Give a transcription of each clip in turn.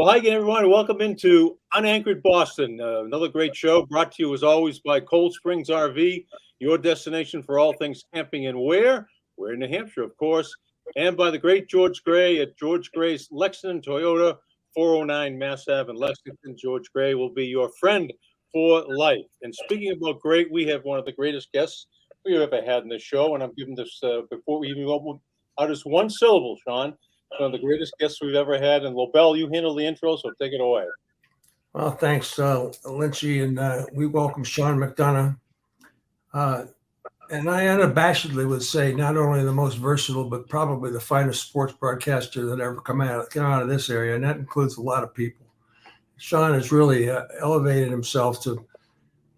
Well, hi again, everyone. Welcome into Unanchored Boston. Another great show brought to you, as always, by Cold Springs RV, your destination for all things camping and where? We're in New Hampshire, of course. And by the great George Gray at George Gray's Lexington Toyota, 409 Mass Ave in Lexington. George Gray will be your friend for life. And speaking about great, we have one of the greatest guests we've ever had in this show. And I'm giving this, before we even open out, just one syllable, Sean. One of the greatest guests we've ever had. And Lobel, you handle the intro, so take it away. Well, thanks, Lynchy, and we welcome Sean McDonough. And I unabashedly would say not only the most versatile, but probably the finest sports broadcaster that ever come out of this area, and that includes a lot of people. Sean has really elevated himself to,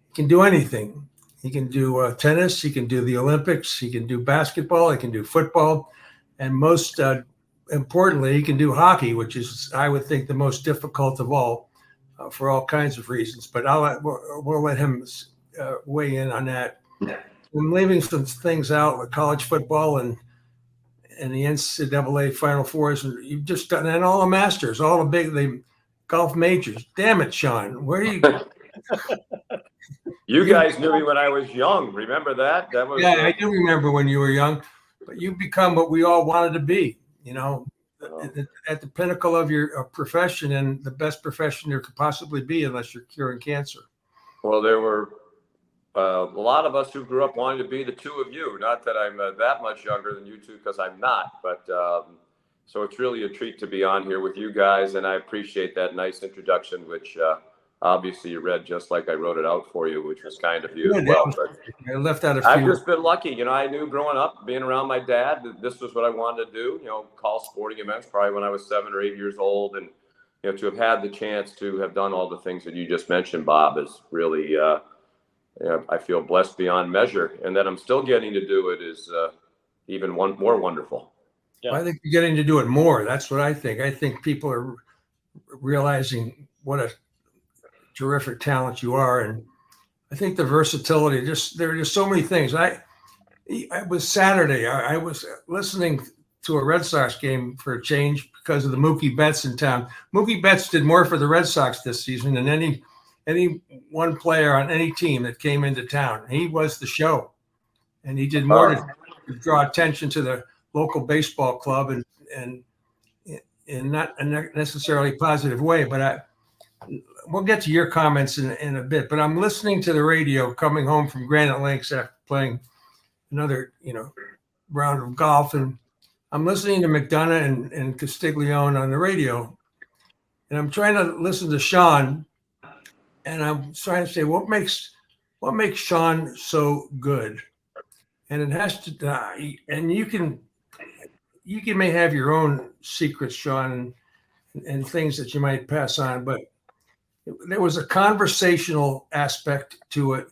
he can do anything. He can do tennis, he can do the Olympics, he can do basketball, he can do football, and most importantly, he can do hockey, which is, I would think, the most difficult of all for all kinds of reasons. But we'll let him weigh in on that. I'm leaving some things out, like college football and the NCAA Final Fours, and you've just done, and all the Masters, all the golf majors. Damn it, Sean, where are you? You guys knew me when I was young. Remember that? That was I do remember when you were young, but you've become what we all wanted to be. You know, at the pinnacle of your profession, and the best profession there could possibly be, unless you're curing cancer. Well, there were a lot of us who grew up wanting to be the two of you. Not that I'm that much younger than you two, because I'm not. But so it's really a treat to be on here with you guys, and I appreciate that nice introduction, which obviously you read just like I wrote it out for you, which was kind of you as well. But I left out a few. I've just been lucky. You know, I knew growing up, being around my dad, that this was what I wanted to do, you know, call sporting events probably when I was 7 or 8 years old. And, you know, to have had the chance to have done all the things that you just mentioned, Bob, is really, you know, I feel blessed beyond measure. And that I'm still getting to do it is even more wonderful. Yeah. I think you're getting to do it more. That's what I think. I think people are realizing what a terrific talent you are, and I think the versatility, there are just so many things. I was Saturday, I was listening to a Red Sox game for a change because of the Mookie Betts in town. Mookie Betts did more for the Red Sox this season than any one player on any team that came into town. He was the show, and he did more to draw attention to the local baseball club, and in not a necessarily positive way, but we'll get to your comments in a bit. But I'm listening to the radio coming home from Granite Lakes after playing another, round of golf, and I'm listening to McDonough and Castiglione on the radio, and I'm trying to listen to Sean, and I'm trying to say what makes Sean so good, and it has to die. And you may have your own secrets, Sean, and things that you might pass on, but there was a conversational aspect to it.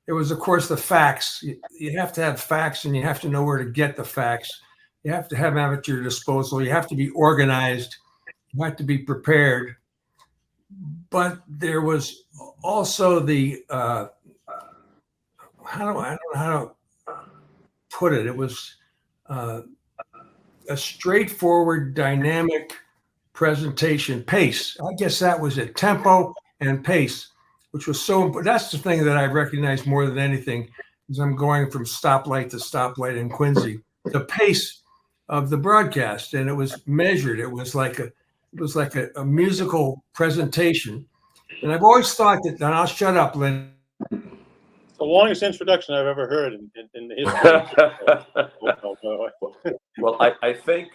There was, of course, the facts. You have to have facts, and you have to know where to get the facts. You have to have them at your disposal. You have to be organized. You have to be prepared. But there was also the I don't know how to put it. It was a straightforward, dynamic presentation, pace. I guess that was it. Tempo and pace, which was so important. That's the thing that I recognize more than anything, is I'm going from stoplight to stoplight in Quincy. The pace of the broadcast, and it was measured. It was like a musical presentation. And I've always thought that, and I'll shut up, Lynn. It's the longest introduction I've ever heard in the history. Well, I think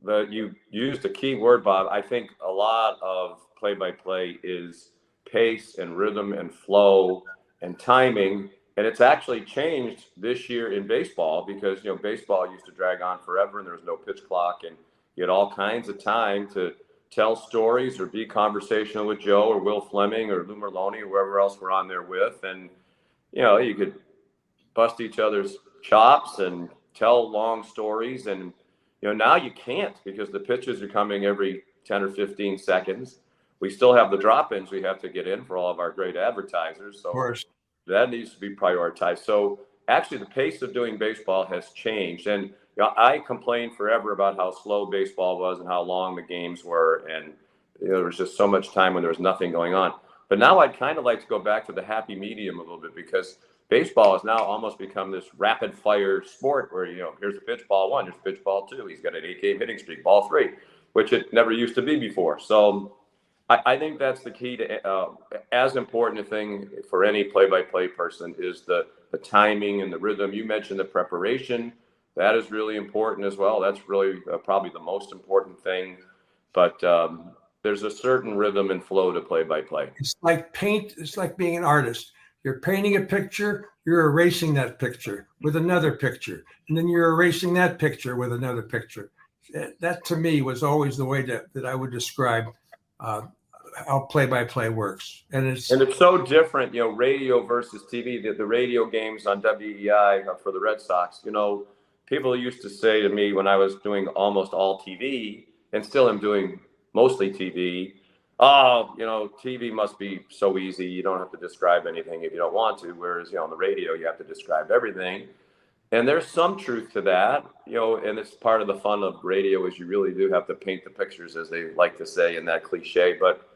that you used a key word, Bob. I think a lot of play-by-play is pace and rhythm and flow and timing. And it's actually changed this year in baseball because, baseball used to drag on forever and there was no pitch clock, and you had all kinds of time to tell stories or be conversational with Joe or Will Fleming or Lou Merlone or whoever else we're on there with. And, you could bust each other's chops and tell long stories. And, now you can't, because the pitches are coming every 10 or 15 seconds. We still have the drop-ins we have to get in for all of our great advertisers. So that needs to be prioritized. So actually the pace of doing baseball has changed. And I complained forever about how slow baseball was and how long the games were. And there was just so much time when there was nothing going on. But now I'd kind of like to go back to the happy medium a little bit, because baseball has now almost become this rapid fire sport where, here's the pitch, ball one, here's the pitch, ball two. He's got an 8-game hitting streak, ball three, which it never used to be before. So I think that's the key to as important a thing for any play-by-play person is the timing and the rhythm. You mentioned the preparation. That is really important as well. That's really probably the most important thing. But there's a certain rhythm and flow to play-by-play. It's like paint. It's like being an artist. You're painting a picture, you're erasing that picture with another picture, and then you're erasing that picture with another picture. That to me was always the way that I would describe how play-by-play works. And it's so different, radio versus TV. The radio games on WEI for the Red Sox, people used to say to me when I was doing almost all TV, and still am doing mostly TV, TV must be so easy. You don't have to describe anything if you don't want to. Whereas, on the radio, you have to describe everything. And there's some truth to that, and it's part of the fun of radio is you really do have to paint the pictures, as they like to say in that cliche. But,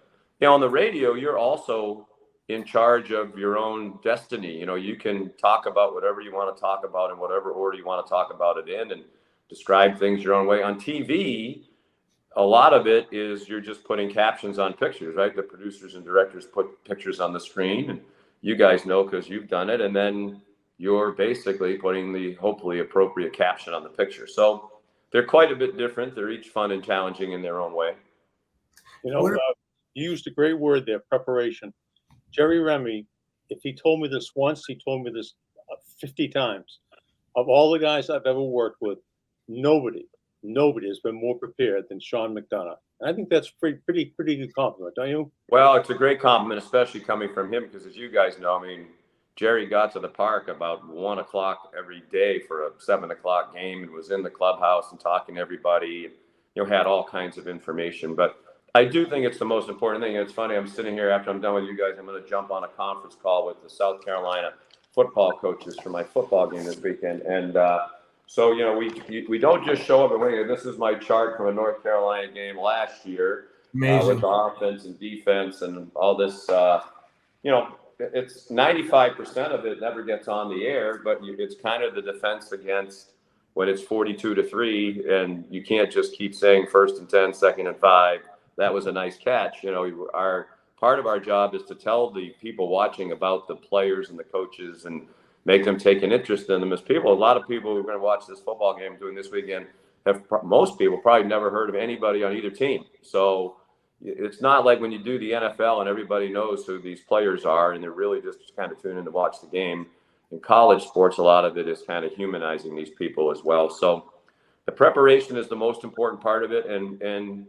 on the radio, you're also in charge of your own destiny. You can talk about whatever you want to talk about in whatever order you want to talk about it in and describe things your own way. On TV, a lot of it is you're just putting captions on pictures, right? The producers and directors put pictures on the screen, and you guys know because you've done it. And then you're basically putting the hopefully appropriate caption on the picture. So they're quite a bit different. They're each fun and challenging in their own way. You used a great word there, preparation. Jerry Remy, if he told me this once, he told me this 50 times. Of all the guys I've ever worked with, nobody has been more prepared than Sean McDonough. And I think that's pretty good compliment, don't you? Well, it's a great compliment, especially coming from him, because as you guys know, Jerry got to the park about 1 o'clock every day for a 7 o'clock game and was in the clubhouse and talking to everybody, and, had all kinds of information. But I do think it's the most important thing. And it's funny, I'm sitting here after I'm done with you guys, I'm going to jump on a conference call with the South Carolina football coaches for my football game this weekend. And so, we don't just show up and wait. This is my chart from a North Carolina game last year with offense and defense and all this. It's 95% of it never gets on the air, but it's kind of the defense against when it's 42-3, and you can't just keep saying 1st and 10, 2nd and 5. That was a nice catch. Our part of our job is to tell the people watching about the players and the coaches and make them take an interest in them as people. A lot of people who are going to watch this football game doing this weekend most people probably never heard of anybody on either team. So it's not like when you do the NFL and everybody knows who these players are and they're really just kind of tuning in to watch the game. In college sports, a lot of it is kind of humanizing these people as well. So the preparation is the most important part of it. And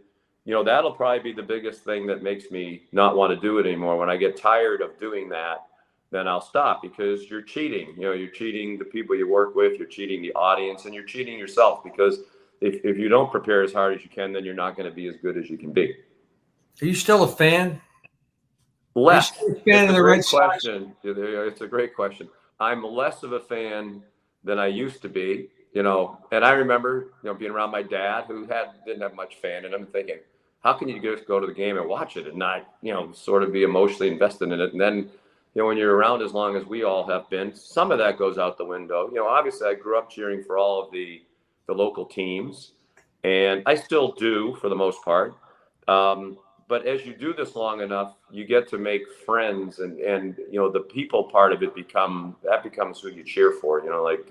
that'll probably be the biggest thing that makes me not want to do it anymore. When I get tired of doing that, then I'll stop, because you're cheating. You're cheating the people you work with, you're cheating the audience, and you're cheating yourself, because if you don't prepare as hard as you can, then you're not going to be as good as you can be. Are you still a fan? Less. Are you still a fan of the Red Sox? It's a great question. I'm less of a fan than I used to be, and I remember, being around my dad, who didn't have much fan in him, thinking, how can you just go to the game and watch it and not, sort of be emotionally invested in it? And then, when you're around as long as we all have been, some of that goes out the window. Obviously I grew up cheering for all of the local teams, and I still do for the most part. But as you do this long enough, you get to make friends, and the people part of it becomes who you cheer for. Like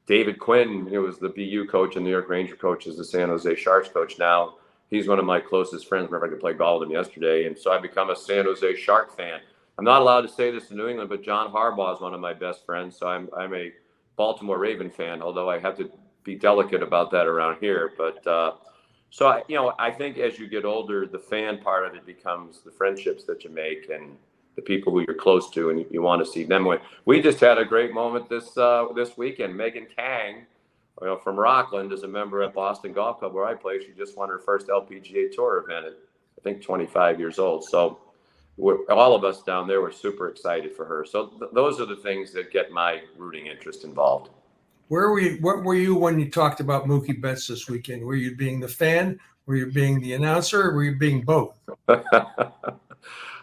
David Quinn, was the BU coach and New York Ranger coach, is the San Jose Sharks coach now. He's one of my closest friends. Remember, I could play golf with him yesterday, and so I become a San Jose Shark fan. I'm not allowed to say this in New England, but John Harbaugh is one of my best friends. So I'm a Baltimore Raven fan, although I have to be delicate about that around here. But I think as you get older, the fan part of it becomes the friendships that you make and the people who you're close to, and you want to see them win. We just had a great moment this weekend. Megan Kang, from Rockland, is a member at Boston Golf Club where I play. She just won her first LPGA Tour event at, I think, 25 years old. So all of us down there were super excited for her. So those are the things that get my rooting interest involved. What were you when you talked about Mookie Betts this weekend? Were you being the fan? Were you being the announcer, or were you being both?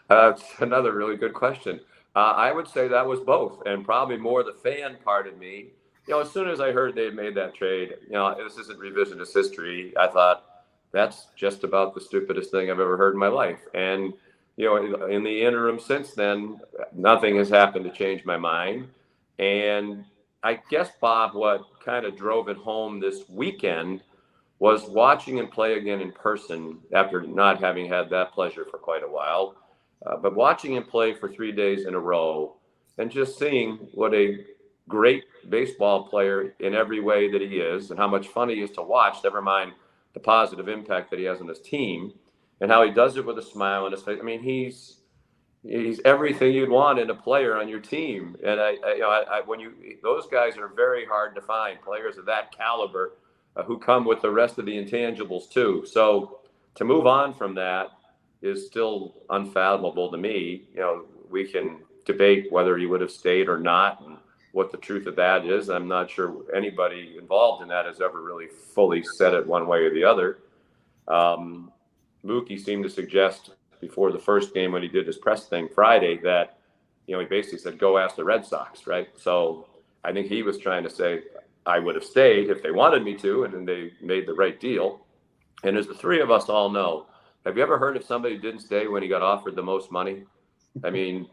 That's another really good question. I would say that was both, and probably more the fan part of me. As soon as I heard they had made that trade, this isn't revisionist history. I thought that's just about the stupidest thing I've ever heard in my life. And in the interim since then, nothing has happened to change my mind. And I guess, Bob, what kind of drove it home this weekend was watching him play again in person after not having had that pleasure for quite a while. But watching him play for 3 days in a row and just seeing what a great baseball player in every way that he is, and how much fun he is to watch, never mind the positive impact that he has on his team, and how he does it with a smile on his face. I mean, he's everything you'd want in a player on your team. And those guys are very hard to find, players of that caliber who come with the rest of the intangibles too. So to move on from that is still unfathomable to me. We can debate whether he would have stayed or not, and what the truth of that is. I'm not sure anybody involved in that has ever really fully said it one way or the other. Mookie seemed to suggest before the first game, when he did his press thing Friday, that he basically said, "Go ask the Red Sox," right? So I think he was trying to say, I would have stayed if they wanted me to, and then they made the right deal. And as the three of us all know, have you ever heard of somebody who didn't stay when he got offered the most money? I mean,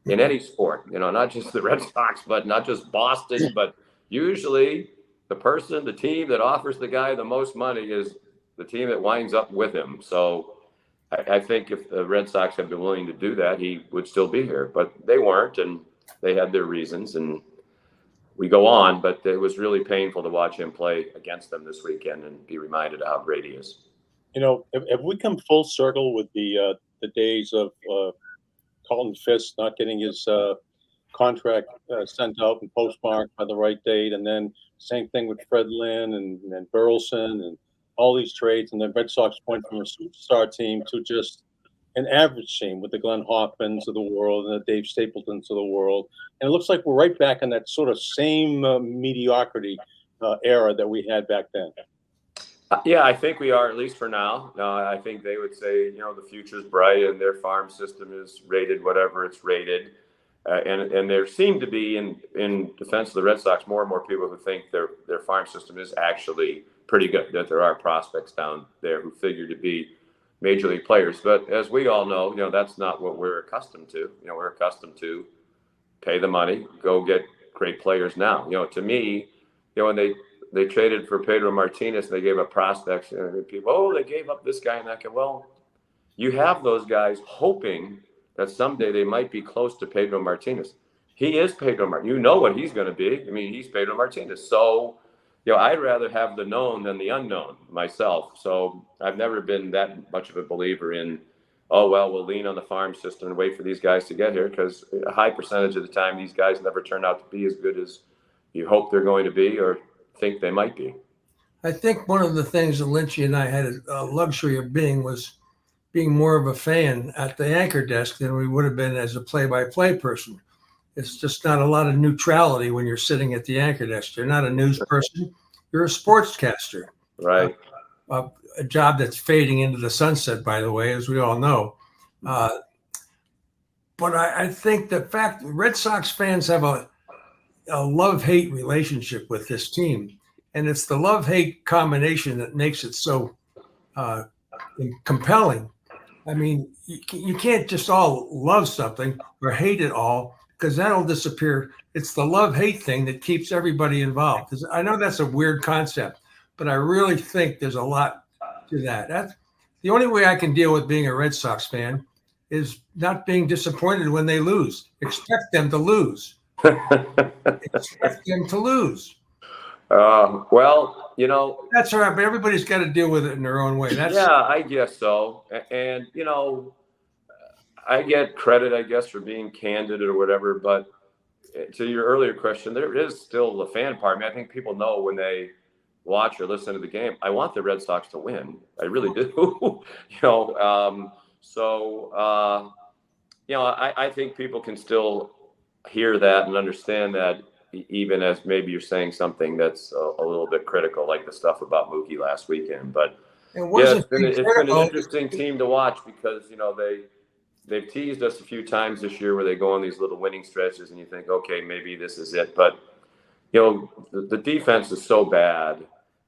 in any sport, not just the Red Sox, but not just Boston, but usually the team that offers the guy the most money is the team that winds up with him. So I think if the Red Sox had been willing to do that, he would still be here, but they weren't, and they had their reasons, and we go on. But it was really painful to watch him play against them this weekend and be reminded of how great he is. Have we come full circle with the days of Carlton Fisk not getting his contract sent out and postmarked by the right date, and then same thing with Fred Lynn and Burleson and all these trades, and then Red Sox went from a superstar team to just an average team with the Glenn Hoffmans of the world and the Dave Stapletons of the world. And it looks like we're right back in that sort of same mediocrity era that we had back then. Yeah, I think we are, at least for now. I think they would say, the future's bright and their farm system is rated whatever it's rated. And there seem to be, in defense of the Red Sox, more and more people who think their farm system is actually pretty good, that there are prospects down there who figure to be major league players. But as we all know, that's not what we're accustomed to. We're accustomed to pay the money, go get great players now. To me, when they traded for Pedro Martinez, they gave up prospects, and people, they gave up this guy and that guy. Well, you have those guys hoping that someday they might be close to Pedro Martinez. He is Pedro Martinez. You know what he's going to be. I mean, he's Pedro Martinez. So, I'd rather have the known than the unknown myself. So I've never been that much of a believer in, we'll lean on the farm system and wait for these guys to get here, because a high percentage of the time these guys never turn out to be as good as you hope they're going to be or think they might be. I think one of the things that Lynchy and I had a luxury of being more of a fan at the anchor desk than we would have been as a play-by-play person. It's just not a lot of neutrality when you're sitting at the anchor desk. You're not a news person. You're a sportscaster. Right. A job that's fading into the sunset, by the way, as we all know. But I think the fact Red Sox fans have a love-hate relationship with this team. And it's the love-hate combination that makes it so compelling. I mean, you can't just all love something or hate it all, because that'll disappear. It's the love-hate thing that keeps everybody involved. I know that's a weird concept, but I really think there's a lot to that. That's the only way I can deal with being a Red Sox fan, is not being disappointed when they lose. Expect them to lose. Expect them to lose. Well, that's all right, but everybody's got to deal with it in their own way. Yeah, I guess so. And, I get credit, I guess, for being candid or whatever. But to your earlier question, there is still the fan part. I mean, I think people know when they watch or listen to the game, I want the Red Sox to win. I really do. I think people can still hear that and understand that, even as maybe you're saying something that's a little bit critical, like the stuff about Mookie last weekend. But It Yeah, wasn't it's been an critical. interesting team to watch because they've teased us a few times this year where they go on these little winning stretches and you think, okay, maybe this is it. But the defense is so bad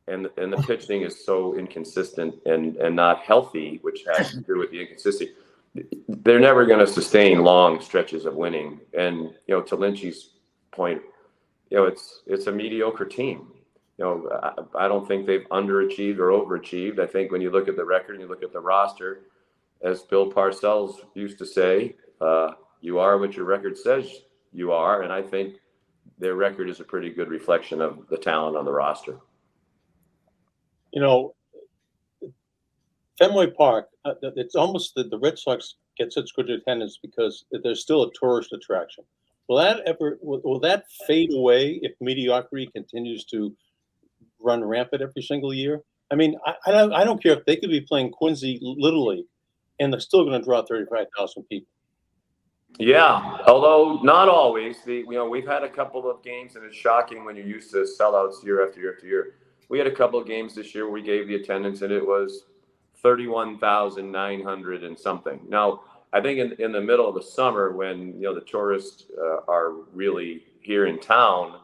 and the pitching is so inconsistent and not healthy, which has to do with the inconsistency. They're never going to sustain long stretches of winning. And to Lynch's point, it's a mediocre team. I don't think they've underachieved or overachieved. I think when you look at the record and you look at the roster, as Bill Parcells used to say, you are what your record says you are. And I think their record is a pretty good reflection of the talent on the roster. Fenway Park, it's almost the Red Sox get such good attendance because there's still a tourist attraction. Will that fade away if mediocrity continues to run rampant every single year? I mean, I don't care if they could be playing Quincy Little League and they're still going to draw 35,000 people. Yeah, although not always. We've had a couple of games, and it's shocking when you're used to sellouts year after year after year. We had a couple of games this year where we gave the attendance, and it was 31,900 and something. Now, I think in the middle of the summer when the tourists are really here in town,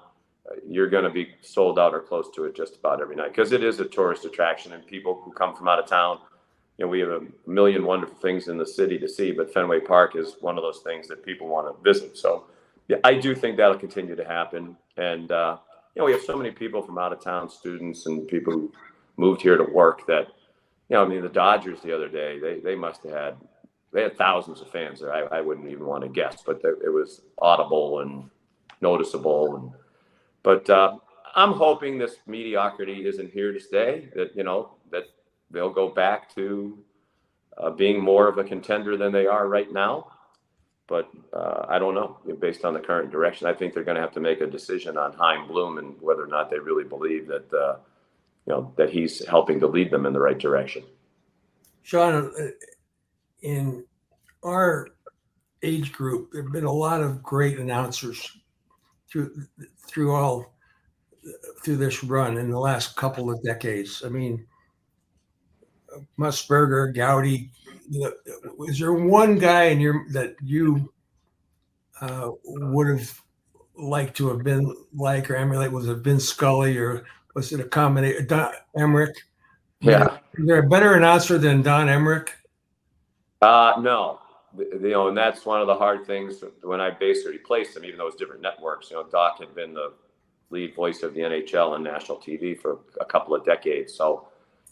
you're going to be sold out or close to it just about every night because it is a tourist attraction, and people who come from out of town. We have a million wonderful things in the city to see, but Fenway Park is one of those things that people want to visit. So, yeah, I do think that'll continue to happen. And, we have so many people from out of town, students and people who moved here to work that, the Dodgers the other day, they had thousands of fans there. I wouldn't even want to guess, but it was audible and noticeable. But I'm hoping this mediocrity isn't here to stay, that they'll go back to being more of a contender than they are right now. But I don't know. Based on the current direction, I think they're going to have to make a decision on Chaim Bloom and whether or not they really believe that, that he's helping to lead them in the right direction. Sean, in our age group, there have been a lot of great announcers through this run in the last couple of decades. I mean, Musburger, Gowdy. Is there one guy that you would have liked to have been like or emulate? Was it Vince Scully or was it a combination? Don Emmerich? Yeah. Is there a better announcer than Don Emmerich? No. And that's one of the hard things when I basically replaced him, even though it's different networks. Doc had been the lead voice of the NHL on national TV for a couple of decades. So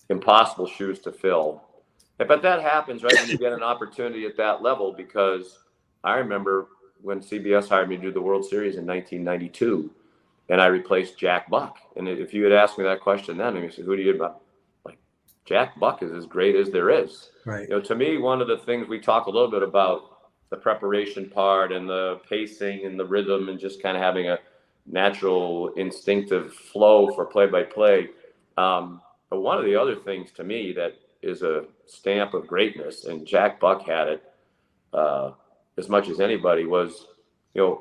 impossible shoes to fill. But that happens right when you get an opportunity at that level, because I remember when CBS hired me to do the World Series in 1992, and I replaced Jack Buck. And if you had asked me that question then, and you said, who do you like? Jack Buck is as great as there is. Right. To me, one of the things we talk a little bit about the preparation part and the pacing and the rhythm and just kind of having a natural instinctive flow for play-by-play. But one of the other things to me that is a stamp of greatness, and Jack Buck had it as much as anybody, was,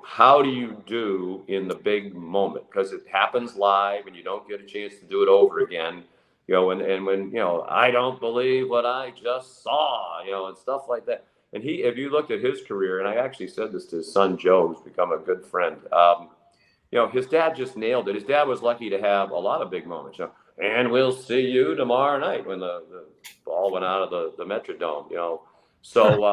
how do you do in the big moment? Because it happens live and you don't get a chance to do it over again. And when, I don't believe what I just saw, and stuff like that. And if you looked at his career, and I actually said this to his son, Joe, who's become a good friend, his dad just nailed it. His dad was lucky to have a lot of big moments, and we'll see you tomorrow night when the ball went out of the Metrodome, So,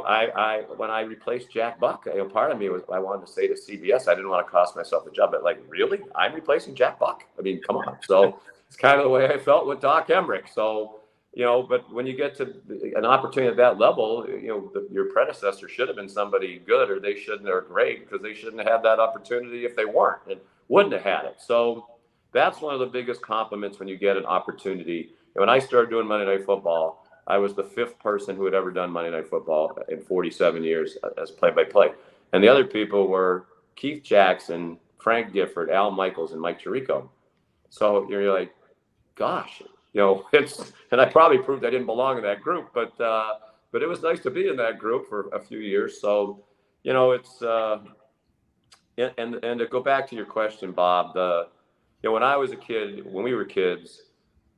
I when I replaced Jack Buck, part of me was, I wanted to say to CBS, I didn't want to cost myself a job, but like, really? I'm replacing Jack Buck? I mean, come on. So it's kind of the way I felt with Doc Emmerich. So, but when you get to an opportunity at that level, your predecessor should have been somebody good, or they shouldn't, or great, because they shouldn't have had that opportunity if they weren't and wouldn't have had it. So that's one of the biggest compliments when you get an opportunity. When I started doing Monday Night Football, I was the fifth person who had ever done Monday Night Football in 47 years as play-by-play. And the other people were Keith Jackson, Frank Gifford, Al Michaels, and Mike Tirico. So you're like, gosh, and I probably proved I didn't belong in that group, but it was nice to be in that group for a few years. So, it's, and to go back to your question, Bob, when I was a kid, when we were kids,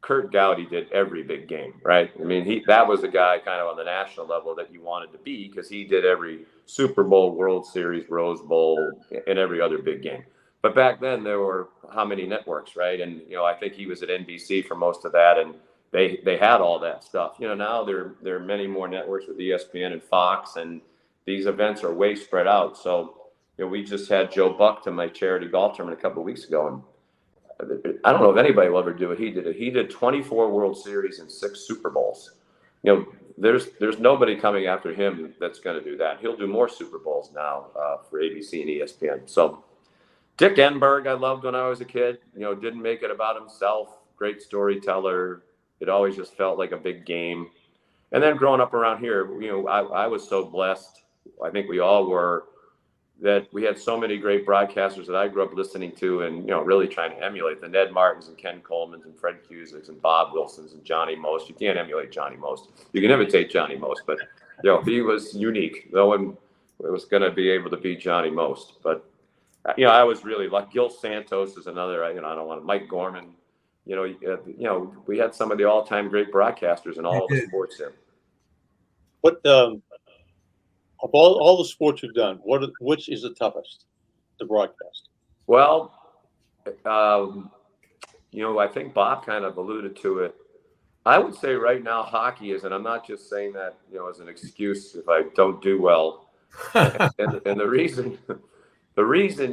Kurt Gowdy did every big game, right? I mean, that was the guy kind of on the national level that you wanted to be, because he did every Super Bowl, World Series, Rose Bowl, and every other big game. But back then there were how many networks, right? And, I think he was at NBC for most of that, and they had all that stuff. Now there are many more networks with ESPN and Fox, and these events are way spread out. So, we just had Joe Buck to my charity golf tournament a couple of weeks ago, and I don't know if anybody will ever do it. He did it. He did 24 World Series and 6 Super Bowls. There's nobody coming after him that's going to do that. He'll do more Super Bowls now for ABC and ESPN. So Dick Enberg, I loved when I was a kid. Didn't make it about himself. Great storyteller. It always just felt like a big game. And then growing up around here, I was so blessed. I think we all were, that we had so many great broadcasters that I grew up listening to and, really trying to emulate. The Ned Martins and Ken Colemans and Fred Cusicks and Bob Wilsons and Johnny Most. You can't emulate Johnny Most. You can imitate Johnny Most, but, he was unique. No one was going to be able to beat Johnny Most. But, I was really like Gil Santos is another, I don't want to, Mike Gorman. We had some of the all-time great broadcasters in all of the sports here. What, of all the sports you've done, which is the toughest to broadcast? Well, I think Bob kind of alluded to it. I would say right now hockey is, and I'm not just saying that, as an excuse if I don't do well. and the reason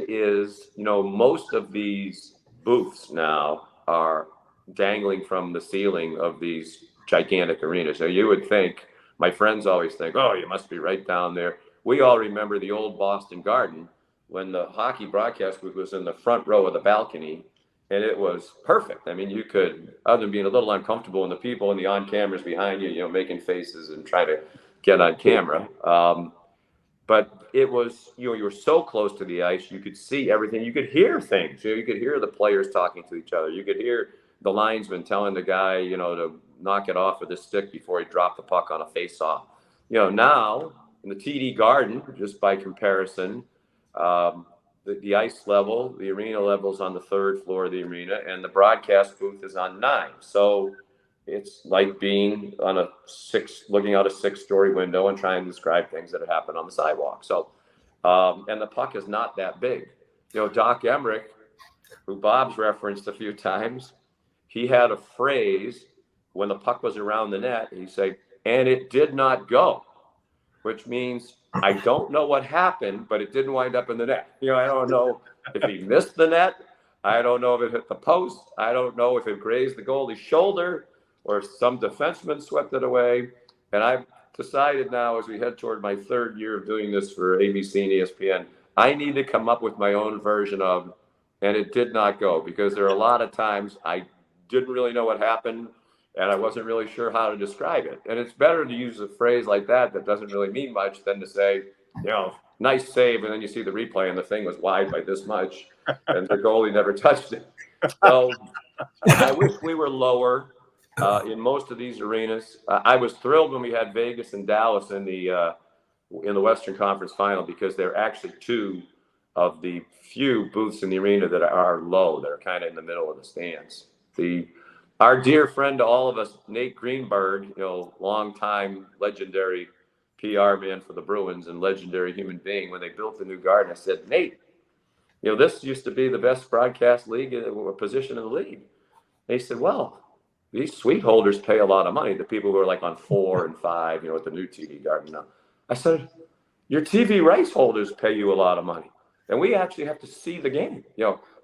is, most of these booths now are dangling from the ceiling of these gigantic arenas. So you would think, my friends always think, oh, you must be right down there. We all remember the old Boston Garden when the hockey broadcast booth was in the front row of the balcony, and it was perfect. I mean, you could, other than being a little uncomfortable, and the people and the on cameras behind you, making faces and trying to get on camera. But it was, you were so close to the ice, you could see everything. You could hear things. You could hear the players talking to each other. You could hear the linesman telling the guy, to knock it off with his stick before he dropped the puck on a face-off. Now in the TD Garden, just by comparison, the ice level, the arena level is on the 3rd floor of the arena, and the broadcast booth is on 9. So it's like being on looking out a 6-story window and trying to describe things that have happened on the sidewalk. So, and the puck is not that big. Doc Emmerich, who Bob's referenced a few times, he had a phrase when the puck was around the net. He said, and it did not go, which means I don't know what happened, but it didn't wind up in the net. I don't know if he missed the net. I don't know if it hit the post. I don't know if it grazed the goalie's shoulder or if some defenseman swept it away. And I've decided now, as we head toward my 3rd year of doing this for ABC and ESPN, I need to come up with my own version of, and it did not go, because there are a lot of times I didn't really know what happened and I wasn't really sure how to describe it. And it's better to use a phrase like that doesn't really mean much than to say, nice save, and then you see the replay and the thing was wide by this much and the goalie never touched it. So I wish we were lower in most of these arenas. I was thrilled when we had Vegas and Dallas in the Western Conference Final, because they're actually 2 of the few booths in the arena that are low, that are kind of in the middle of the stands. Our dear friend to all of us, Nate Greenberg, longtime legendary PR man for the Bruins and legendary human being, when they built the new garden, I said, Nate, this used to be the best broadcast league position in the league. And he said, well, these suite holders pay a lot of money, the people who are like on 4 and 5, at the new TV garden now. I said, your TV rights holders pay you a lot of money. And we actually have to see the game.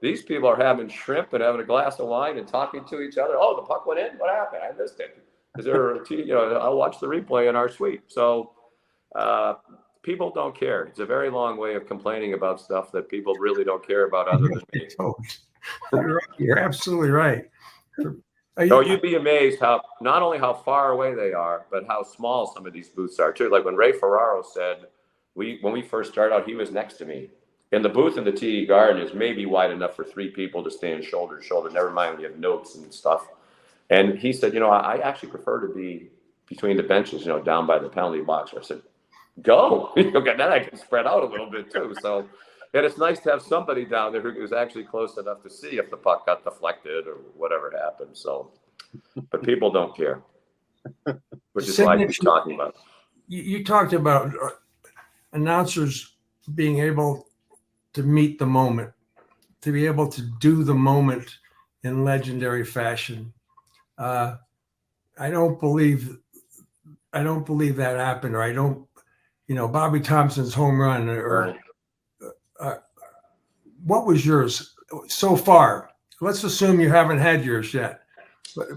These people are having shrimp and having a glass of wine and talking to each other. Oh, the puck went in? What happened? I missed it. Is there I'll watch the replay in our suite. So people don't care. It's a very long way of complaining about stuff that people really don't care about other than me. You're absolutely right. So you'd be amazed not only how far away they are, but how small some of these booths are too. Like when Ray Ferraro said, when we first started out, he was next to me. And the booth in the TD Garden is maybe wide enough for 3 people to stand shoulder to shoulder, never mind when you have notes and stuff. And he said, I actually prefer to be between the benches, down by the penalty box. I said, go. Then I can spread out a little bit too. So, and it's nice to have somebody down there who's actually close enough to see if the puck got deflected or whatever happened. So, but people don't care, which is why I keep talking about it. You talked about announcers being able to meet the moment, to be able to do the moment in legendary fashion. I don't believe that happened, or I don't, Bobby Thompson's home run, or what was yours so far? Let's assume you haven't had yours yet.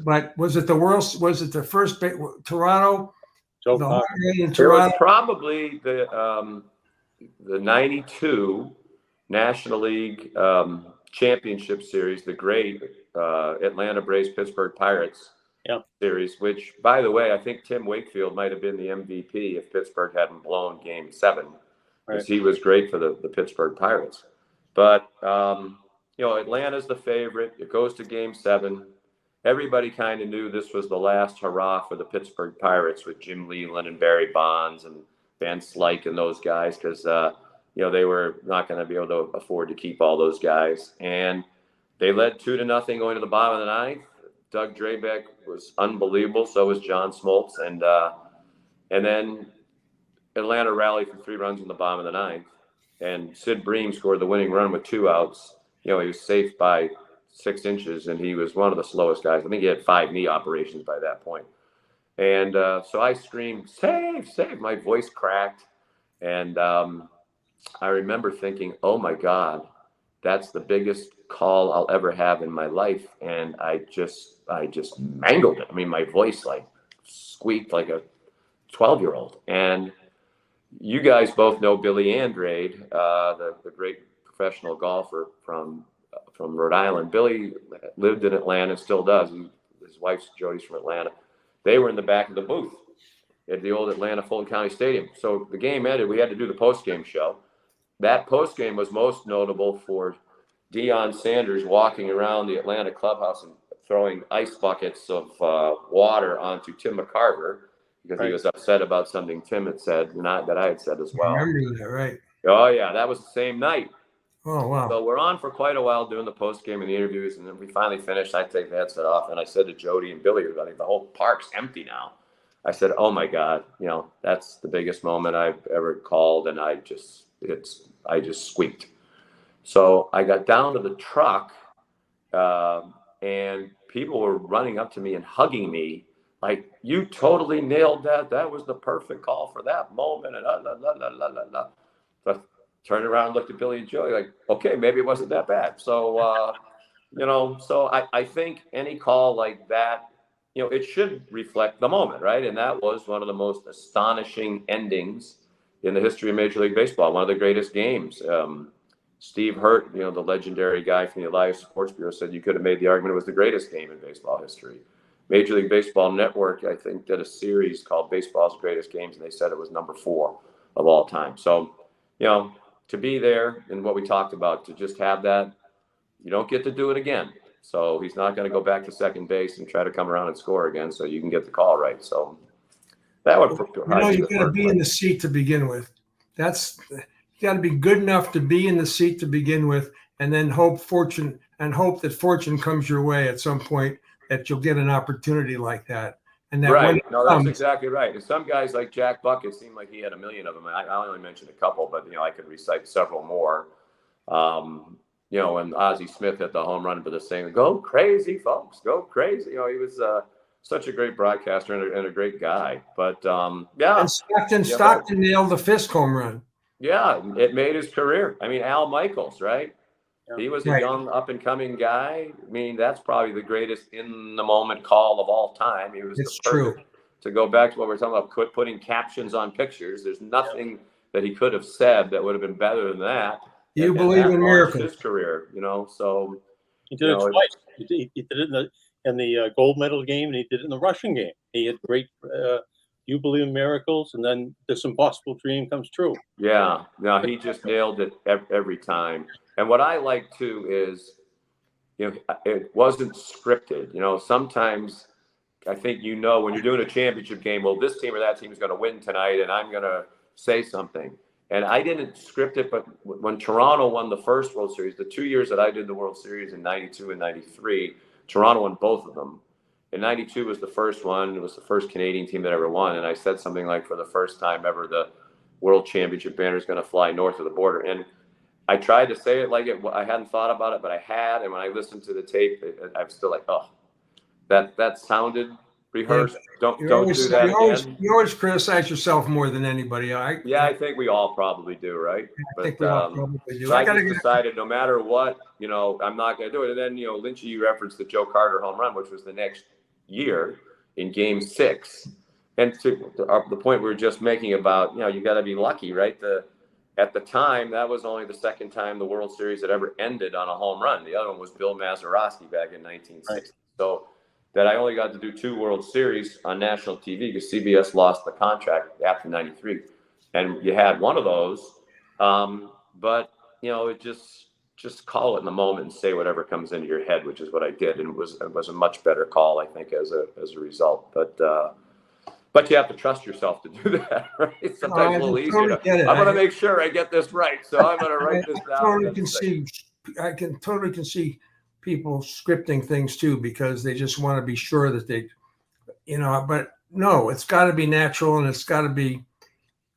But was it the first Toronto? So The far, home run in It Toronto? was probably the '92 National League Championship Series, the great Atlanta Braves Pittsburgh Pirates series, which, by the way, I think Tim Wakefield might have been the MVP if Pittsburgh hadn't blown Game 7, because he was great for the Pittsburgh Pirates. But, Atlanta's the favorite. It goes to Game 7. Everybody kind of knew this was the last hurrah for the Pittsburgh Pirates with Jim Leland and Barry Bonds and Van Slyke and those guys, because, they were not going to be able to afford to keep all those guys. And they led 2-0 going to the bottom of the ninth. Doug Drabeck was unbelievable. So was John Smoltz. And then Atlanta rallied for 3 runs in the bottom of the ninth. And Sid Bream scored the winning run with 2 outs. He was safe by 6 inches, and he was one of the slowest guys. I think he had 5 knee operations by that point. And so I screamed, "Save, save." My voice cracked. And I remember thinking, oh, my God, that's the biggest call I'll ever have in my life. And I just mangled it. I mean, my voice squeaked like a 12-year-old. And you guys both know Billy Andrade, the great professional golfer from Rhode Island. Billy lived in Atlanta, still does. His wife's Jody's from Atlanta. They were in the back of the booth at the old Atlanta Fulton County Stadium. So the game ended. We had to do the post-game show. That post-game was most notable for Deion Sanders walking around the Atlanta clubhouse and throwing ice buckets of water onto Tim McCarver, because he was upset about something Tim had said, not that I had said as well. I remember that, right? Oh, yeah, that was the same night. Oh, wow. So we're on for quite a while doing the post-game and the interviews, and then we finally finished. I take the headset off, and I said to Jody and Billy, I think the whole park's empty now. I said, oh, my God, that's the biggest moment I've ever called, and I just squeaked. So I got down to the truck, and people were running up to me and hugging me like, "You totally nailed that. That was the perfect call for that moment." And So I turned around and looked at Billy and Joey like, okay, maybe it wasn't that bad. So, so I think any call like that, it should reflect the moment, right? And that was one of the most astonishing endings in the history of Major League Baseball, one of the greatest games. Steve Hurt, the legendary guy from the Elias Sports Bureau, said you could have made the argument it was the greatest game in baseball history. Major League Baseball Network, I think, did a series called Baseball's Greatest Games, and they said it was number 4 of all time. So, to be there and what we talked about, to just have that, you don't get to do it again. So he's not going to go back to second base and try to come around and score again, so you can get the call right. So that would you got to be in the seat to begin with. You got to be good enough to be in the seat to begin with, and then hope that fortune comes your way at some point, that you'll get an opportunity like that. And that right. No, that's exactly right. And some guys like Jack Buck, it seemed like he had a million of them. I only mentioned a couple, but I could recite several more. When Ozzie Smith hit the home run for the same, "Go crazy, folks, go crazy." He was such a great broadcaster and a great guy. But And Stockton nailed the Fisk home run. Yeah, it made his career. I mean, Al Michaels, right? Yeah. He was a young up-and-coming guy. I mean, that's probably the greatest in-the-moment call of all time. He was true. To go back to what we're talking about, putting captions on pictures, there's nothing that he could have said that would have been better than that. You believe in miracles. His career, so. He did it twice. He did it in the gold medal game, and he did it in the Russian game. He had great you believe in miracles, and then this impossible dream comes true. Yeah, no, he just nailed it every time. And what I like too is, it wasn't scripted. Sometimes I think when you're doing a championship game, well, this team or that team is going to win tonight, and I'm going to say something. And I didn't script it, but when Toronto won the first World Series, the 2 years that I did the World Series in '92 and '93, Toronto won both of them. And 92 was the first one. It was the first Canadian team that ever won. And I said something like, for the first time ever, the World Championship banner is going to fly north of the border. And I tried to say it like it. I hadn't thought about it, but I had. And when I listened to the tape, I'm still like, oh, that sounded rehearsed. Don't do that again. You always criticize yourself more than anybody. I think we all probably do, right? I think we all probably do. I just decided no matter what, I'm not going to do it. And then, Lynch, you referenced the Joe Carter home run, which was the next year in Game 6. And to the point we were just making about, you got to be lucky, right? At the time, that was only the second time the World Series had ever ended on a home run. The other one was Bill Mazeroski back in 1960. Right. So that I only got to do 2 World Series on national TV because CBS lost the contract after 93. And you had one of those. But, it just call it in the moment and say whatever comes into your head, which is what I did. And it was a much better call, I think, as a result. But you have to trust yourself to do that, right? Sometimes a little easier. I'm going to make sure I get this right. So I'm going to write this down. I can totally see people scripting things too, because they just want to be sure that they, but no, it's got to be natural and it's got to be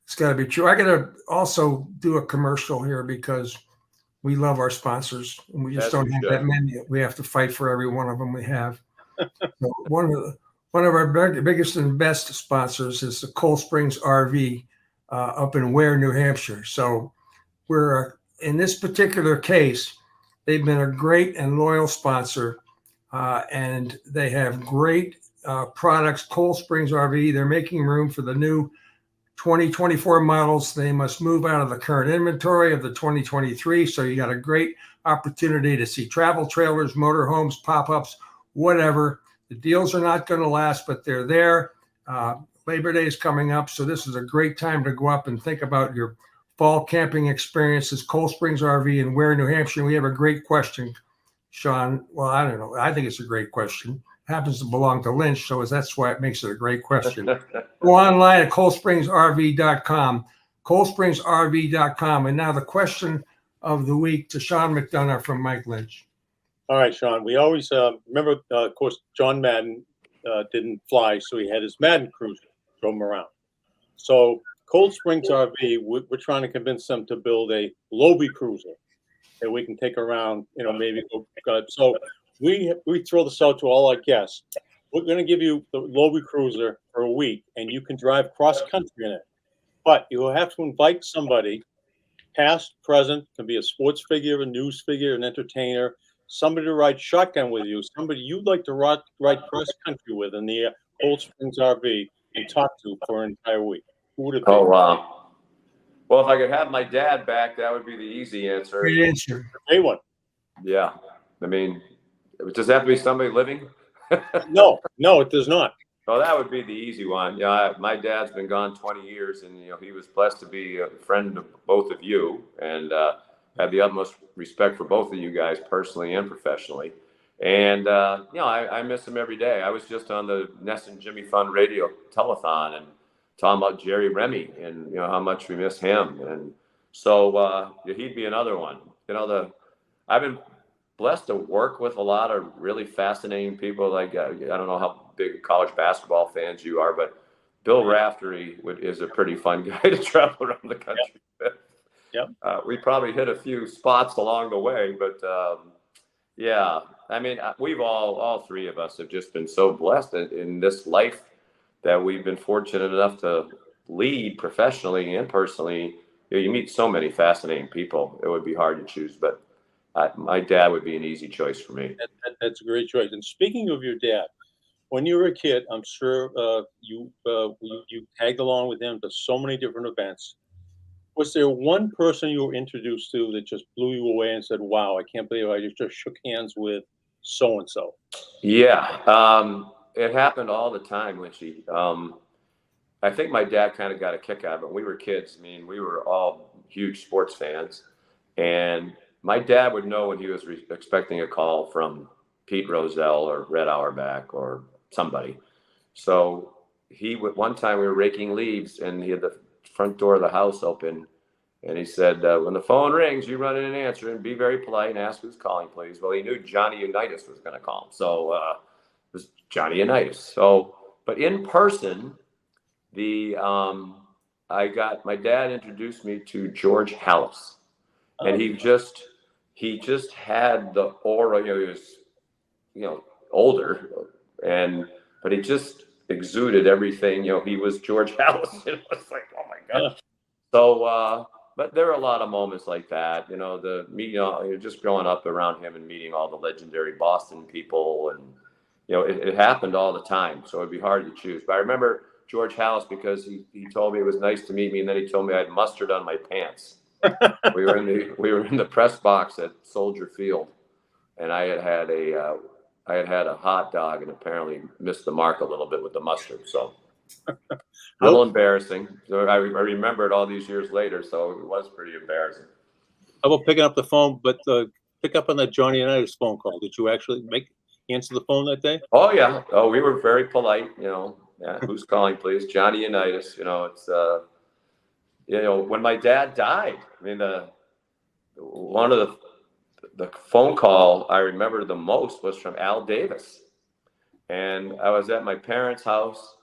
true. I got to also do a commercial here because we love our sponsors and we just don't have that many. We have to fight for every one of them we have. So one of our biggest and best sponsors is the Cold Springs RV up in Ware, New Hampshire. So we're in this particular case, they've been a great and loyal sponsor, and they have great products. Cold Springs RV, they're making room for the new 2024 models. They must move out of the current inventory of the 2023. So you got a great opportunity to see travel trailers, motorhomes, pop-ups, whatever. The deals are not going to last, but they're there. Labor Day is coming up, so this is a great time to go up and think about your fall camping experiences. Cold Springs RV in Ware, New Hampshire. We have a great question, Sean. Well, I don't know. I think it's a great question. It happens to belong to Lynch, so that's why it makes it a great question. Go online at coldspringsrv.com, coldspringsrv.com. And now the question of the week to Sean McDonough from Mike Lynch. All right, Sean. We always remember, of course, John Madden didn't fly, so he had his Madden cruiser drove him around. So Cold Springs RV, we're trying to convince them to build a Lobel cruiser that we can take around, maybe. So we throw this out to all our guests. We're going to give you the Lobel cruiser for a week, and you can drive cross country in it. But you will have to invite somebody, past, present, can be a sports figure, a news figure, an entertainer, somebody to ride shotgun with you, somebody you'd like to ride cross country with in the Cold Springs RV and talk to for an entire week. Who would it be? Oh, wow. Well, if I could have my dad back, that would be the easy answer. Great answer. Great one. Yeah. I mean, does it have to be somebody living? No, it does not. Oh, that would be the easy one. Yeah, my dad's been gone 20 years, and he was blessed to be a friend of both of you, and have the utmost respect for both of you guys personally and professionally. And I miss him every day. I was just on the Ness and Jimmy Fun radio telethon and talking about Jerry Remy and how much we miss him. And so he'd be another one. I've been blessed to work with a lot of really fascinating people. Like I don't know how big college basketball fans you are, but Bill Raftery is a pretty fun guy to travel around the country with. Yep. We probably hit a few spots along the way, but yeah, I mean, we've all three of us have just been so blessed in this life that we've been fortunate enough to lead professionally and personally. You meet so many fascinating people. It would be hard to choose, but my dad would be an easy choice for me. That's a great choice. And speaking of your dad, when you were a kid, I'm sure you tagged along with him to so many different events. Was there one person you were introduced to that just blew you away and said, wow, I can't believe I just shook hands with so-and-so? Yeah, it happened all the time, Lynchy. I think my dad kind of got a kick out of it. When we were kids, I mean, we were all huge sports fans. And my dad would know when he was expecting a call from Pete Rozelle or Red Auerbach or somebody. So one time we were raking leaves and he had the front door of the house open, and he said, when the phone rings, you run in and answer and be very polite and ask who's calling, please. Well, he knew Johnny Unitas was going to call him. So was Johnny Unitas. So, but in person, my dad introduced me to George Hallis, and he just had the aura. He was, older, but he just exuded everything. He was George Hallis. It was like, oh my God. Yeah. So, but there are a lot of moments like that. Just growing up around him and meeting all the legendary Boston people, and it happened all the time. So it'd be hard to choose. But I remember George Hallis because he told me it was nice to meet me, and then he told me I had mustard on my pants. we were in the press box at Soldier Field, and I had had a hot dog and apparently missed the mark a little bit with the mustard. So a little embarrassing. So I remember it all these years later. So it was pretty embarrassing. How about picking up the phone, but pick up on that Johnny Unitas phone call? Did you actually answer the phone that day? Oh yeah. Oh, we were very polite. Yeah, who's calling, please? Johnny Unitas. It's when my dad died. I mean, one of the phone call I remember the most was from Al Davis, and I was at my parents' house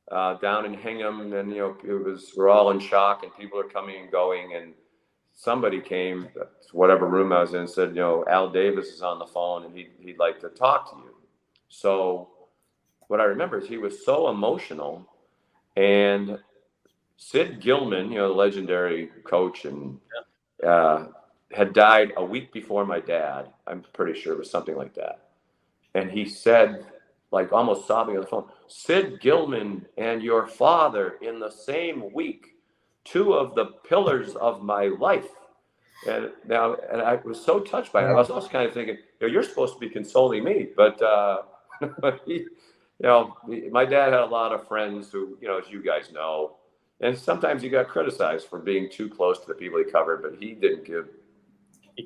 down in Hingham, and we're all in shock, and people are coming and going, and somebody came to whatever room I was in and said, Al Davis is on the phone, and he'd like to talk to you. So what I remember is he was so emotional, and Sid Gilman, the legendary coach, and had died a week before my dad. I'm pretty sure it was something like that. And he said, like almost sobbing on the phone, Sid Gilman and your father in the same week, two of the pillars of my life. And I was so touched by it. I was also kind of thinking, you're supposed to be consoling me, but my dad had a lot of friends who, as you guys know, and sometimes he got criticized for being too close to the people he covered, but he didn't give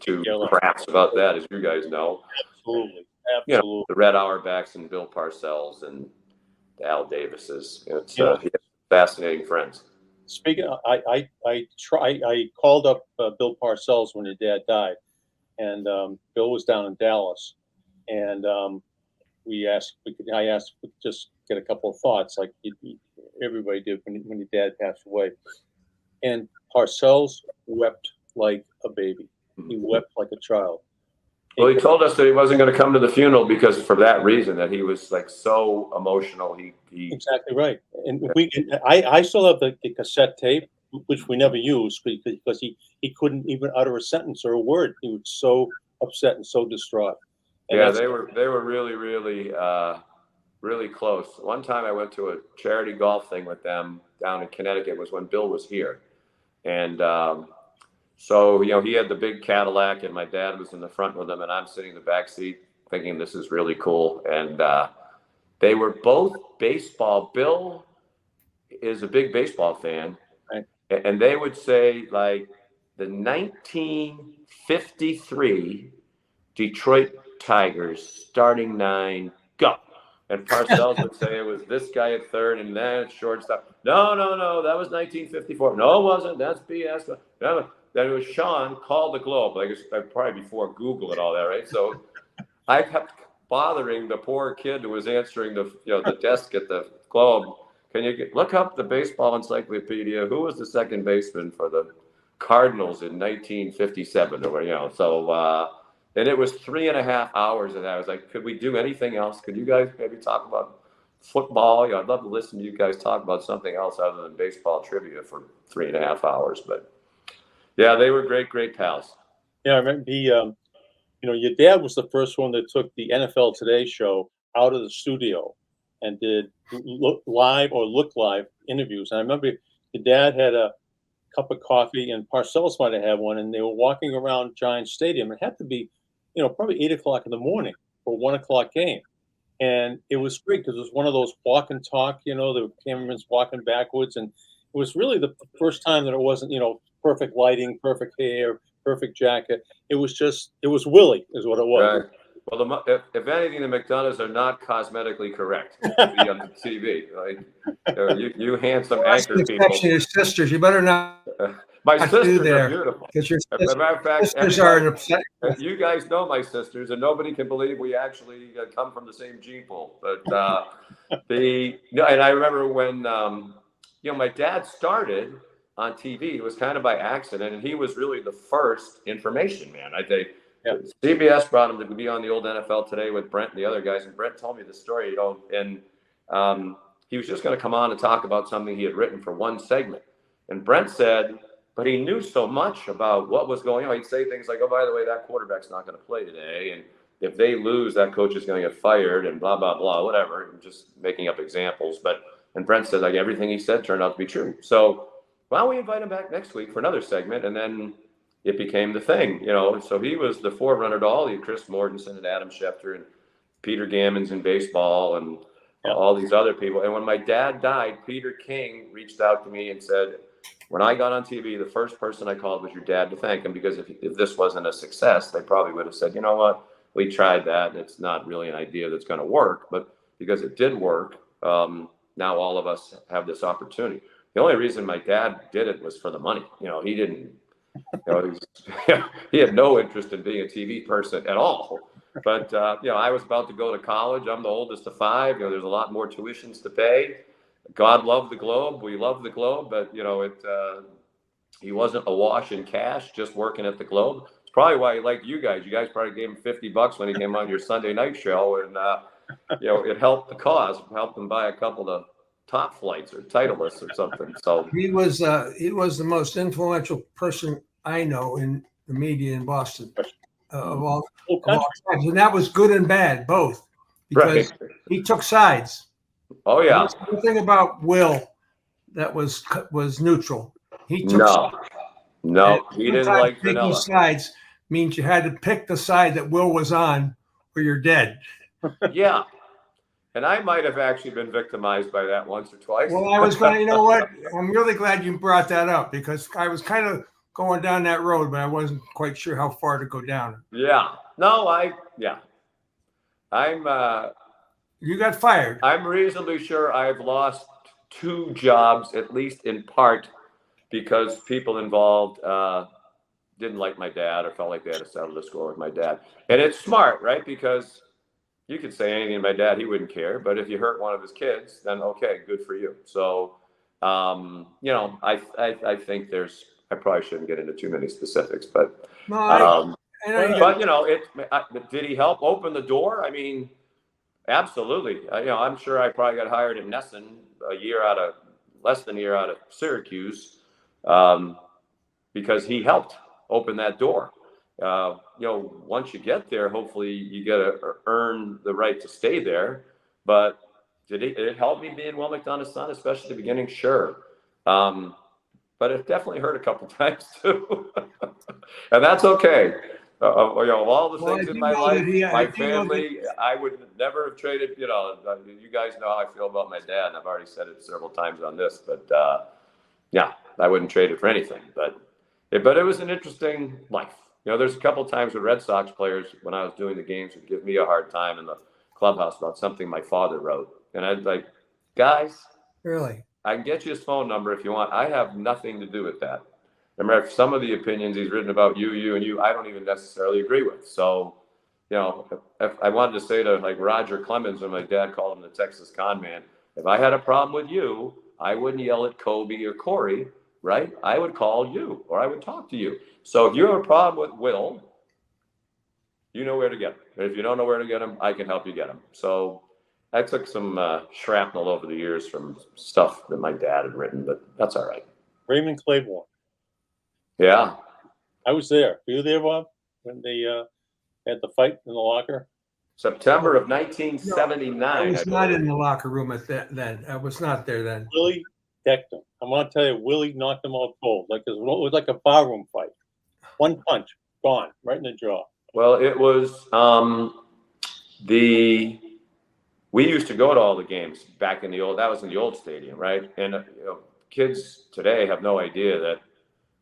two craps about that, as you guys know. Absolutely. The Red Auerbachs and Bill Parcells and the Al Davises. He had fascinating friends. Speaking of, I called up Bill Parcells when your dad died, and Bill was down in Dallas, and I asked if we could just get a couple of thoughts, like everybody did when your dad passed away. And Parcells wept like a baby. He wept like a child. Well, he told us that he wasn't going to come to the funeral because for that reason, that he was like so emotional. He exactly right. And I still have the cassette tape, which we never used because he couldn't even utter a sentence or a word. He was so upset and so distraught. And they were really, really, really close. One time I went to a charity golf thing with them down in Connecticut. Was when Bill was here, and so he had the big Cadillac, and my dad was in the front with him, and I'm sitting in the back seat thinking this is really cool. And they were both baseball. Bill is a big baseball fan, right. And they would say like the 1953 Detroit Tigers starting nine, go. And Parcells would say it was this guy at third and then shortstop. No, that was 1954. No, it wasn't. That's BS. No. Then it was Sean called the Globe. I guess probably before Google and all that, right? So I kept bothering the poor kid who was answering the desk at the Globe. Can you look up the baseball encyclopedia? Who was the second baseman for the Cardinals in 1957 or So and it was 3.5 hours, and I was like, could we do anything else? Could you guys maybe talk about football? I'd love to listen to you guys talk about something else other than baseball trivia for 3.5 hours. But yeah, they were great pals. Yeah, I remember your dad was the first one that took the NFL Today show out of the studio and did look live interviews. And I remember your dad had a cup of coffee, and Parcells might have had one, and they were walking around Giants Stadium. It had to be, probably 8 o'clock in the morning for a 1 o'clock game. And it was great because it was one of those walk and talk, the cameraman's walking backwards. And it was really the first time that it wasn't, perfect lighting, perfect hair, perfect jacket. It was Willie is what it was. Right. Well, if anything, the McDonoughs are not cosmetically correct to be on the TV. Like, you handsome anchor people. Your sisters, you better not. My Not sisters you there, are beautiful. because your As a matter of fact, sisters are an upset. you guys know my sisters, and nobody can believe we actually come from the same gene pool. But and I remember when my dad started on TV. It was kind of by accident, and he was really the first information man. I think CBS brought him to be on the old NFL Today with Brent and the other guys, and Brent told me the story. And he was just going to come on and talk about something he had written for one segment, and Brent said. But he knew so much about what was going on. He'd say things like, oh, by the way, that quarterback's not going to play today. And if they lose, that coach is going to get fired and blah, blah, blah, whatever. I'm just making up examples. And Brent said, like, everything he said turned out to be true. So why don't we invite him back next week for another segment? And then it became the thing, So he was the forerunner to all the Chris Mortensen and Adam Schefter and Peter Gammons in baseball and all these other people. And when my dad died, Peter King reached out to me and said, when I got on TV, the first person I called was your dad to thank him, because if this wasn't a success, they probably would have said, you know what, we tried that, and it's not really an idea that's going to work. But because it did work, now all of us have this opportunity. The only reason my dad did it was for the money. He didn't, he had no interest in being a TV person at all. But, I was about to go to college. I'm the oldest of five. There's a lot more tuitions to pay. God loved the Globe. We loved the Globe, but he wasn't awash in cash just working at the Globe. It's probably why he liked you guys. You guys probably gave him $50 when he came on your Sunday night show, and it helped the cause. It helped him buy a couple of top flights or Titleists or something. So he was the most influential person I know in the media in Boston of all times, and that was good and bad both, because he took sides. Oh yeah. The thing about Will that was neutral. He took no, he didn't like vanilla. Sides means you had to pick the side that Will was on, or you're dead. Yeah, and I might have actually been victimized by that once or twice. Well, I was going to. You know what? I'm really glad you brought that up, because I was kind of going down that road, but I wasn't quite sure how far to go down. Yeah. No, I'm. You got fired. I'm reasonably sure I've lost 2 jobs, at least in part, because people involved didn't like my dad or felt like they had to settle the score with my dad. And it's smart, right? Because you could say anything to my dad, he wouldn't care. But if you hurt one of his kids, then okay, good for you. So, I think I probably shouldn't get into too many specifics, but did he help open the door? I mean, absolutely. I'm sure I probably got hired at Nesson less than a year out of Syracuse, because he helped open that door. Once you get there, hopefully you get to earn the right to stay there. But did it help me being Will McDonough's son, especially at the beginning? Sure. But it definitely hurt a couple times too. And that's okay. All the things in my life, my family, I would never have traded. You guys know how I feel about my dad, and I've already said it several times on this. But I wouldn't trade it for anything. But it was an interesting life. There's a couple times with Red Sox players when I was doing the games would give me a hard time in the clubhouse about something my father wrote, and I'd like, guys, really, I can get you his phone number if you want. I have nothing to do with that. Remember, some of the opinions he's written about you, I don't even necessarily agree with. So, if I wanted to say to like Roger Clemens, when my dad called him the Texas con man, if I had a problem with you, I wouldn't yell at Kobe or Corey, right? I would call you, or I would talk to you. So if you have a problem with Will, you know where to get him. And if you don't know where to get him, I can help you get him. So I took some shrapnel over the years from stuff that my dad had written, but that's all right. Raymond Claiborne. Yeah. I was there. Were you there, Bob, when they had the fight in the locker? September of 1979. I was not in the locker room at that then. I was not there then. Willie decked him. I'm going to tell you, Willie knocked him out cold. It was like a barroom fight. One punch, gone, right in the jaw. Well, it was we used to go to all the games back in that was in the old stadium, right? And kids today have no idea that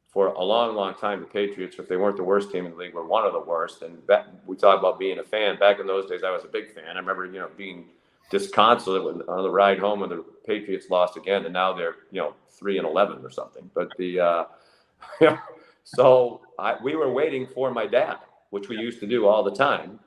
for a long, long time, the Patriots, if they weren't the worst team in the league, were one of the worst. And we talk about being a fan. Back in those days, I was a big fan. I remember, being disconsolate on the ride home when the Patriots lost again, and now they're 3-11 or something. But So we were waiting for my dad, which we used to do all the time.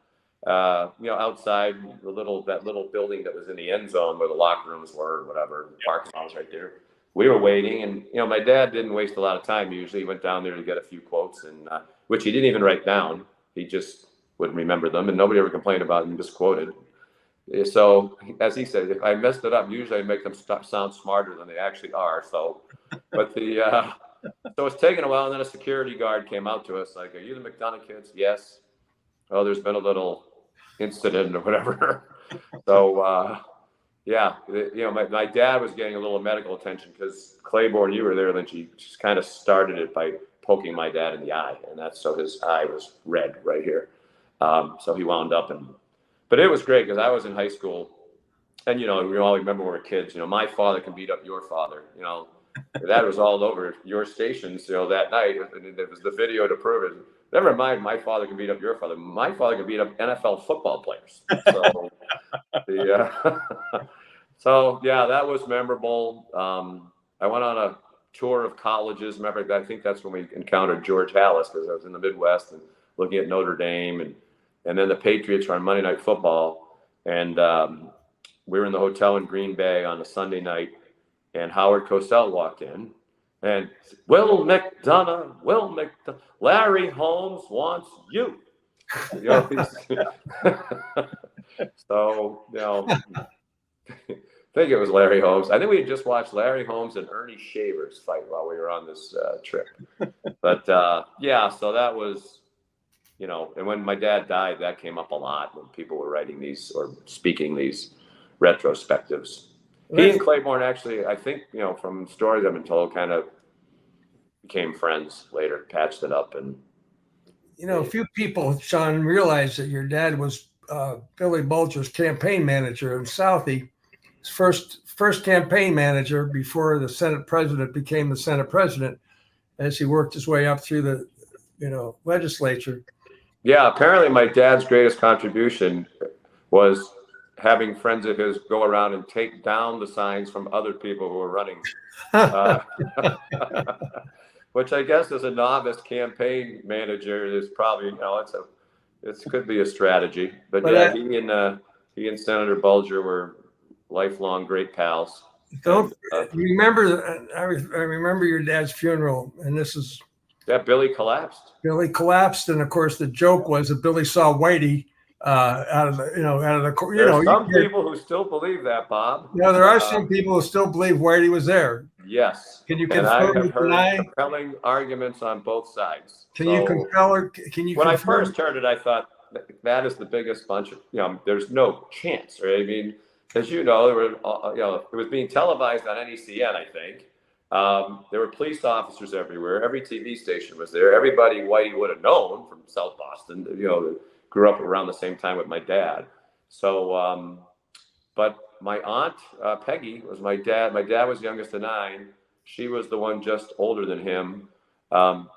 Outside that little building that was in the end zone where the locker rooms were, or whatever, the parking lot was right there. We were waiting, and my dad didn't waste a lot of time. Usually, he went down there to get a few quotes, and which he didn't even write down. He just would remember them, and nobody ever complained about them. Just quoted. So, as he said, if I messed it up, usually I make them sound smarter than they actually are. So, but so it's taken a while, and then a security guard came out to us like, "Are you the McDonough kids?" "Yes." "Oh, there's been a little incident or whatever." So, my dad was getting a little medical attention because Claiborne, you were there, Lynch. He just kind of started it by poking my dad in the eye, and so his eye was red right here. So he wound up, but it was great because I was in high school, and we all remember when we were kids. My father can beat up your father. That was all over your stations. That night, and it was the video to prove it. Never mind, my father can beat up your father. My father can beat up NFL football players. So, so yeah, that was memorable. I went on a tour of colleges. Remember, I think that's when we encountered George Halas, because I was in the Midwest and looking at Notre Dame, and then the Patriots were on Monday Night Football, and we were in the hotel in Green Bay on a Sunday night, and Howard Cosell walked in. And Will McDonough, Larry Holmes wants you. So, I think it was Larry Holmes. I think we had just watched Larry Holmes and Ernie Shavers fight while we were on this trip. But so that was, and when my dad died, that came up a lot when people were writing these or speaking these retrospectives. He and Claiborne actually, I think, from stories I've been told, kind of became friends later, patched it up. And a few people, Sean, realize that your dad was Billy Bulger's campaign manager in Southie, his first campaign manager before the Senate president became the Senate president, as he worked his way up through the legislature. Yeah, apparently my dad's greatest contribution was having friends of his go around and take down the signs from other people who were running. Which I guess as a novice campaign manager is probably, it could be a strategy. But yeah, he and Senator Bulger were lifelong great pals. Don't remember, I remember your dad's funeral, and this is. Yeah, Billy collapsed. And of course the joke was that Billy saw Whitey out of the. There's some people who still believe that, Bob. Yeah, there are some people who still believe Whitey was there. Yes. Can you confirm? And I have heard compelling arguments on both sides. Can you compel? When I first heard it, I thought that is the biggest bunch of. There's no chance, right? I mean, as you know, there were, it was being televised on NECN, I think. There were police officers everywhere. Every TV station was there. Everybody Whitey would have known from South Boston, grew up around the same time with my dad. So, but my aunt, Peggy, was my dad. My dad was youngest of 9. She was the one just older than him.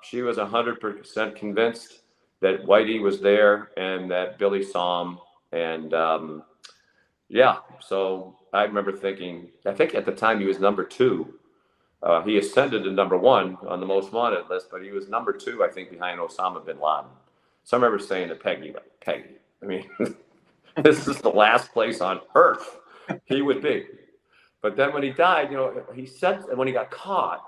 She was 100% convinced that Whitey was there and that Billy saw him. And so I remember thinking, I think at the time he was number 2. He ascended to number 1 on the most wanted list, but he was number 2, I think, behind Osama bin Laden. So I remember saying to Peggy, I mean, this is the last place on earth he would be. But then when he died, he said, when he got caught,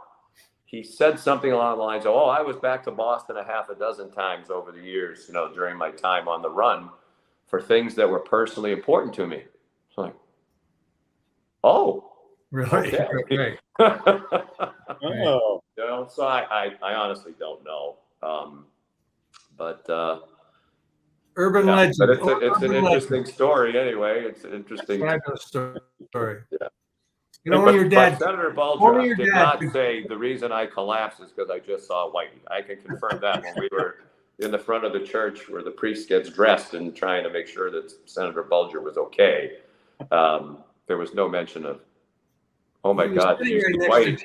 he said something along the lines of, "Oh, I was back to Boston a half a dozen times over the years, during my time on the run for things that were personally important to me." It's like, oh, really? Okay. Right. Oh. So I honestly don't know. But Urban legend. But it's an interesting story anyway. It's an interesting story. Yeah. When your dad, Senator Bulger did not say the reason I collapsed is because I just saw Whitey. I can confirm that when we were in the front of the church where the priest gets dressed and trying to make sure that Senator Bulger was okay. There was no mention of, oh my God, did you see Whitey?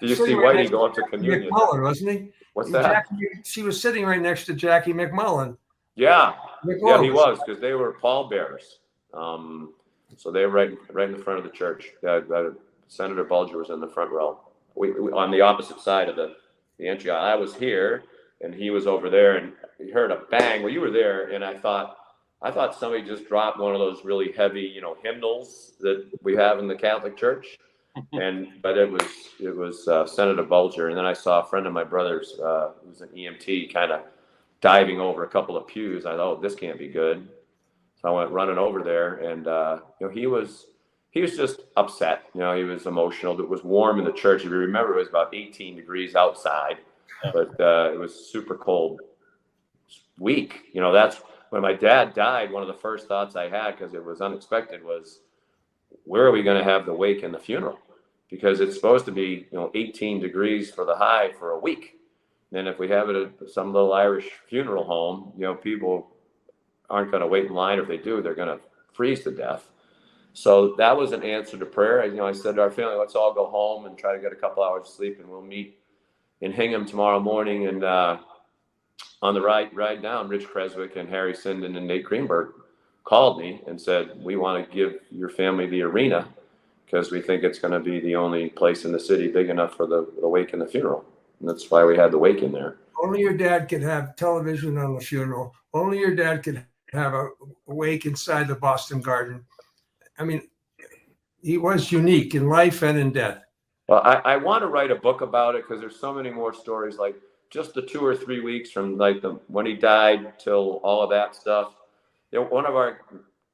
Did you see Whitey go up to communion? McMullen, wasn't he? What's that? She was sitting right next to Jackie McMullen. Yeah, he was, because they were pallbearers. So they were right in the front of the church. Senator Bulger was in the front row. We on the opposite side of the the entry aisle. I was here and he was over there, and he heard a bang. Well, you were there, and I thought somebody just dropped one of those really heavy, hymnals that we have in the Catholic Church. But it was Senator Bulger, and then I saw a friend of my brother's who's an EMT kind of diving over a couple of pews. I thought, oh, this can't be good. So I went running over there, and he was just upset. He was emotional. It was warm in the church. If you remember, it was about 18 degrees outside, but it was super cold. Week. That's when my dad died. One of the first thoughts I had, because it was unexpected, was where are we going to have the wake and the funeral? Because it's supposed to be 18 degrees for the high for a week. And if we have it at some little Irish funeral home, people aren't going to wait in line. If they do, they're going to freeze to death. So that was an answer to prayer. I said to our family, let's all go home and try to get a couple hours of sleep, and we'll meet in Hingham tomorrow morning. And on the ride down, Rich Creswick and Harry Sinden and Nate Greenberg called me and said, we want to give your family the arena because we think it's going to be the only place in the city big enough for the wake and the funeral. And that's why we had the wake in there. Only your dad could have television on the funeral. Only your dad could have a wake inside the Boston Garden. I mean, he was unique in life and in death. Well, I want to write a book about it because there's so many more stories, like just the 2 or 3 weeks from when he died till all of that stuff. One of our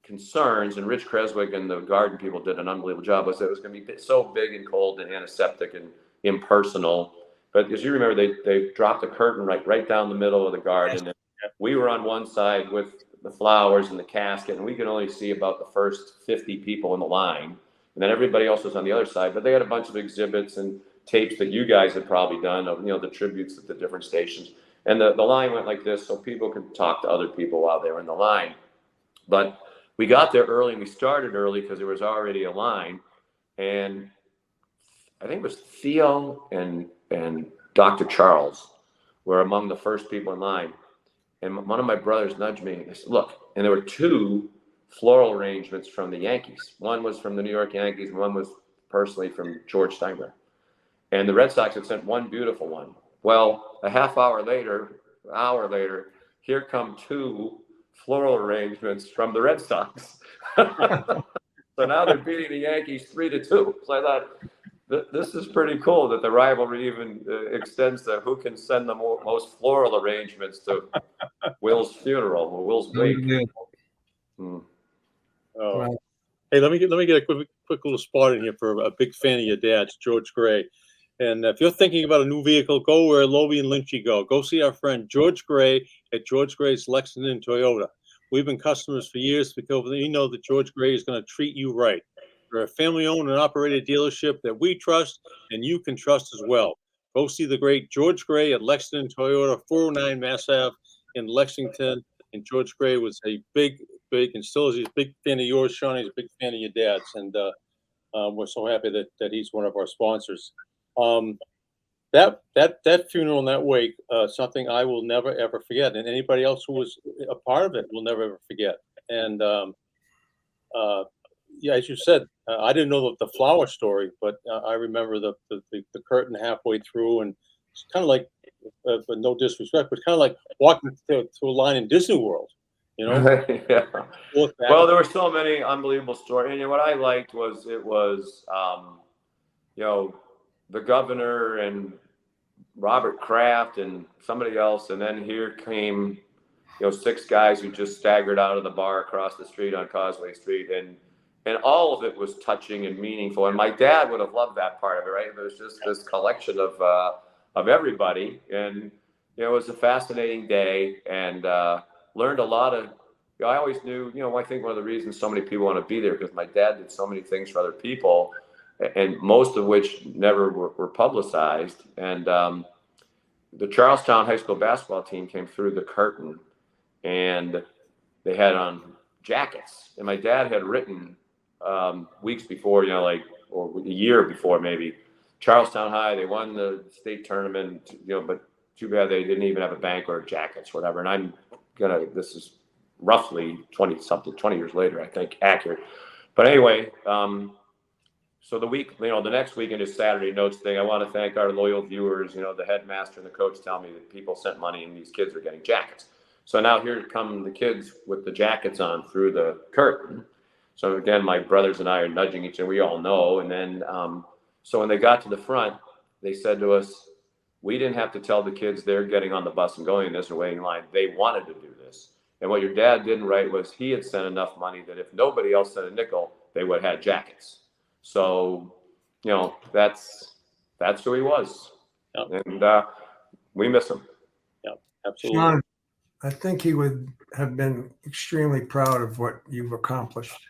concerns, and Rich Creswick and the garden people did an unbelievable job, was that it was going to be so big and cold and antiseptic and impersonal. But as you remember, they dropped the curtain right down the middle of the garden. And we were on one side with the flowers and the casket, and we could only see about the first 50 people in the line. And then everybody else was on the other side. But they had a bunch of exhibits and tapes that you guys had probably done of the tributes at the different stations. And the line went like this, so people could talk to other people while they were in the line. But we got there early, and we started early because there was already a line. And I think it was Theo and Dr. Charles were among the first people in line. And one of my brothers nudged me and said, look, and there were 2 floral arrangements from the Yankees. One was from the New York Yankees, and one was personally from George Steinbrenner. And the Red Sox had sent one beautiful one. Well, a hour later, here come 2 floral arrangements from the Red Sox. So now they're beating the Yankees 3-2. So I thought, this is pretty cool that the rivalry even extends to who can send the most floral arrangements to Will's funeral or Will's wake. Oh. Wow. Hey, let me get a quick little spot in here for a big fan of your dad's, George Gray. And if you're thinking about a new vehicle, go where Lobel and Lynchy go. Go see our friend George Gray at George Gray's Lexington Toyota. We've been customers for years because we know that George Gray is going to treat you right. We're a family-owned and operated dealership that we trust, and you can trust as well. Go see the great George Gray at Lexington Toyota, 409 Mass Ave in Lexington. And George Gray was a big, and still is a big fan of yours, Sean. He's a big fan of your dad's, and we're so happy that he's one of our sponsors. That funeral and that wake, something I will never ever forget, and anybody else who was a part of it will never ever forget. And yeah, as you said, I didn't know the flower story, but I remember the curtain halfway through, and it's kind of like, no disrespect, but kind of like walking to a line in Disney World, Yeah. Well, there were so many unbelievable stories, and what I liked was it was, the governor and Robert Kraft and somebody else, and then here came, 6 guys who just staggered out of the bar across the street on Causeway Street, and all of it was touching and meaningful. And my dad would have loved that part of it, right? There was just this collection of everybody, and it was a fascinating day, and learned a lot of. I always knew, I think one of the reasons so many people want to be there because my dad did so many things for other people, and most of which never were publicized. And the Charlestown High School basketball team came through the curtain, and they had on jackets. And my dad had written weeks before, or a year before maybe, Charlestown High, they won the state tournament, but too bad they didn't even have a bank or jackets, whatever. And this is roughly 20 years later, I think, accurate. But anyway, So the week, the next weekend is Saturday Notes thing. I want to thank our loyal viewers. The headmaster and the coach tell me that people sent money and these kids are getting jackets. So now here come the kids with the jackets on through the curtain. So again, my brothers and I are nudging each other. We all know. And then, so when they got to the front, they said to us, we didn't have to tell the kids they're getting on the bus and going in this or waiting in line. They wanted to do this. And what your dad didn't write was he had sent enough money that if nobody else sent a nickel, they would have had jackets. So, that's who he was. Yep. And we miss him. Yep, absolutely. Sean, I think he would have been extremely proud of what you've accomplished.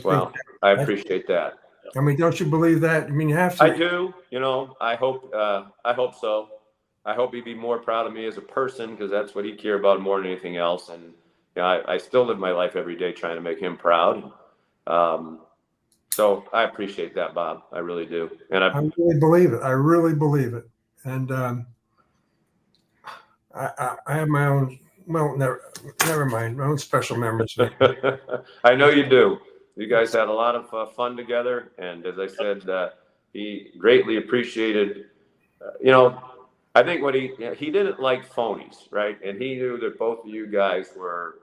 Well, I appreciate that. I mean, don't you believe that? I mean, you have to. I do. I hope so. I hope he'd be more proud of me as a person because that's what he cared about more than anything else. And I still live my life every day trying to make him proud. So I appreciate that, Bob. I really do. And I really believe it. I really believe it. And I have my own. Well, never mind. My own special memories. I know you do. You guys had a lot of fun together, and as I said, he greatly appreciated. I think what he didn't like phonies, right? And he knew that both of you guys were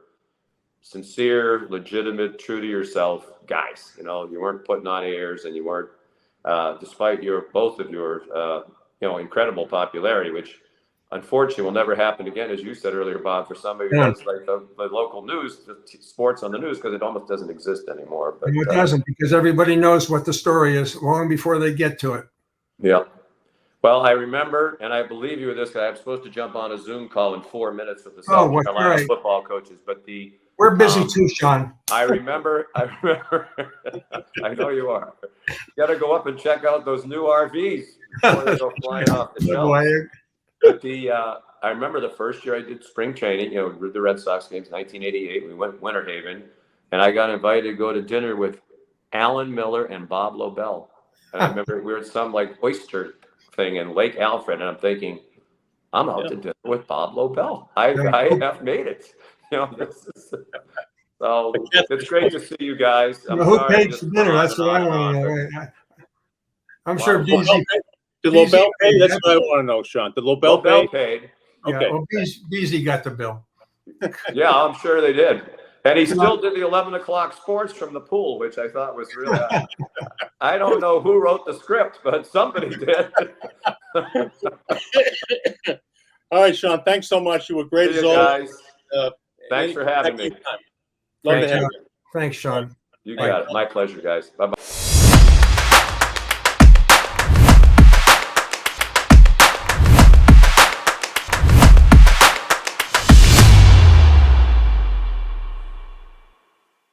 sincere, legitimate, true to yourself guys. You weren't putting on airs, and you weren't, despite both of your incredible popularity, which unfortunately will never happen again, as you said earlier, Bob, for somebody who does like the local news, the sports on the news, because it almost doesn't exist anymore. But it doesn't, because everybody knows what the story is long before they get to it. Yeah. Well, I remember, and I believe you with this guy. I'm supposed to jump on a Zoom call in 4 minutes with the South Carolina football coaches, but we're busy too, Sean. I remember. I know you are. You got to go up and check out those new RVs before they go flying off the shelf. But I remember the first year I did spring training, the Red Sox games, 1988. We went Winter Haven, and I got invited to go to dinner with Alan Miller and Bob Lobel. And I remember we were at some like oyster thing in Lake Alfred, and I'm thinking, I'm out to dinner with Bob Lobel. I have made it. So it's great to see you guys. Who paid for dinner? That's what I want to know. I'm sure BZ. Did Lobel pay? That's what I want to know, Sean. Did Lobel pay? Paid. Okay. Yeah, well, BZ got the bill. Yeah, I'm sure they did. And he still did the 11 o'clock sports from the pool, which I thought was really, I don't know who wrote the script, but somebody did. All right, Sean, thanks so much. You were great as always. Thanks for having me. Love to have you. Thanks, Sean. You got it. My pleasure, guys. Bye-bye.